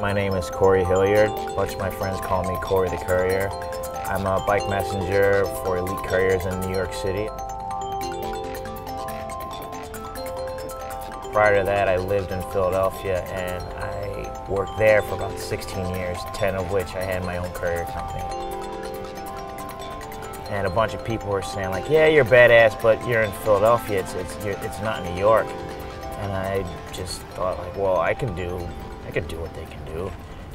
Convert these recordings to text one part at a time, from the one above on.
My name is Corey Hilliard. A bunch of my friends call me Corey the Courier. I'm a bike messenger for Elite Couriers in New York City. Prior to that, I lived in Philadelphia and I worked there for about 16 years, 10 of which I had my own courier company. And a bunch of people were saying like, yeah, you're badass, but you're in Philadelphia, it's not New York. And I just thought like, well, I could do what they can do.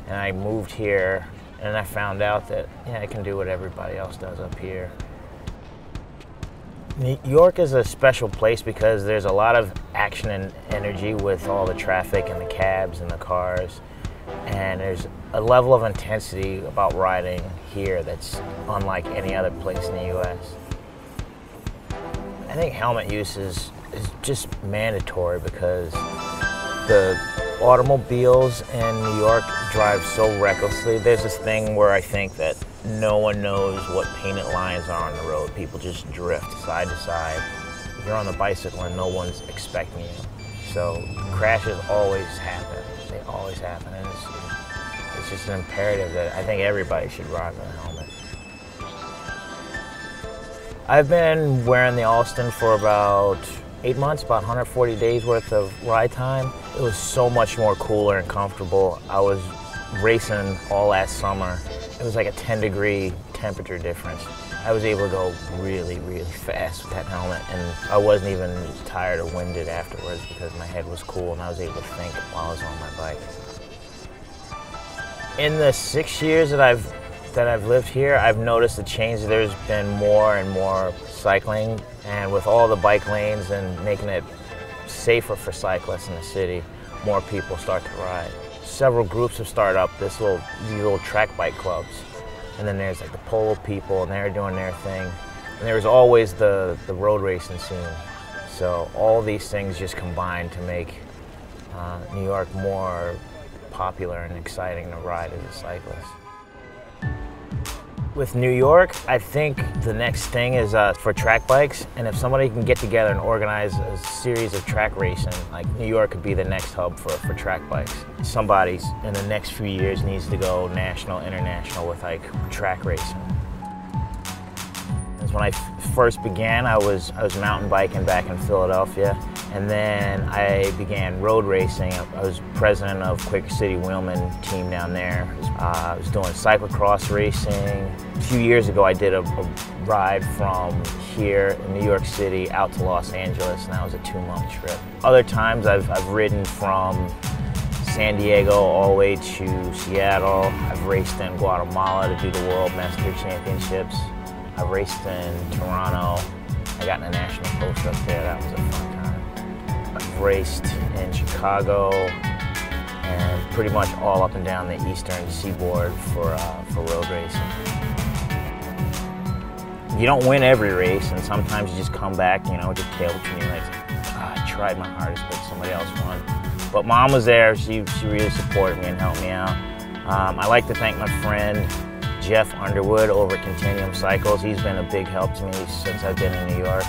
And I moved here and I found out that, yeah, I can do what everybody else does up here. New York is a special place because there's a lot of action and energy with all the traffic and the cabs and the cars. And there's a level of intensity about riding here that's unlike any other place in the US. I think helmet use is just mandatory because the automobiles in New York drive so recklessly. There's this thing where I think that no one knows what painted lines are on the road. People just drift side to side. You're on the bicycle and no one's expecting you. So crashes always happen. They always happen. And it's just an imperative that I think everybody should ride with a helmet. I've been wearing the Allston for about 8 months, about 140 days worth of ride time. It was so much more cooler and comfortable. I was racing all last summer. It was like a 10-degree temperature difference. I was able to go really, really fast with that helmet, and I wasn't even tired or winded afterwards because my head was cool and I was able to think while I was on my bike. In the 6 years that I've lived here, I've noticed a change. There's been more and more cycling, and with all the bike lanes and making it safer for cyclists in the city, more people start to ride. Several groups have started up these little track bike clubs, and then there's like the polo people, and they're doing their thing. And there's always the road racing scene. So all these things just combine to make New York more popular and exciting to ride as a cyclist. With New York, I think the next thing is for track bikes, and if somebody can get together and organize a series of track racing, like New York could be the next hub for track bikes. Somebody in the next few years needs to go national, international with like track racing. When I first began, I was mountain biking back in Philadelphia, and then I began road racing. I was president of Quaker City Wheelman team down there. I was doing cyclocross racing. A few years ago, I did a ride from here in New York City out to Los Angeles, and that was a 2-month trip. Other times, I've ridden from San Diego all the way to Seattle. I've raced in Guatemala to do the World Master Championships. I've raced in Toronto. I got in a national post up there. That was a fun time. I've raced in Chicago and pretty much all up and down the eastern seaboard for road racing. You don't win every race, and sometimes you just come back, you know, with your tail between your legs. I tried my hardest, but somebody else won. But Mom was there. She really supported me and helped me out. I like to thank my friend Jeff Underwood over at Continuum Cycles. He's been a big help to me since I've been in New York.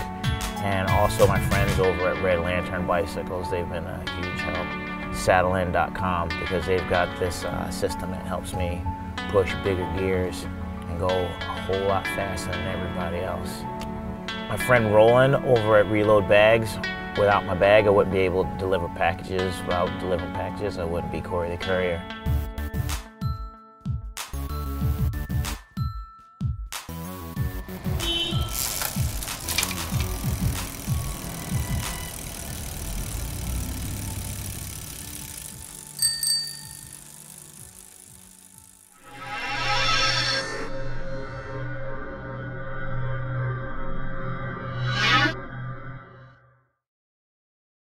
And also my friends over at Red Lantern Bicycles. They've been a huge help. Saddlein.com, because they've got this system that helps me push bigger gears and go a whole lot faster than everybody else. My friend Roland over at Reload Bags. Without my bag, I wouldn't be able to deliver packages. Without delivering packages, I wouldn't be Corey the Courier.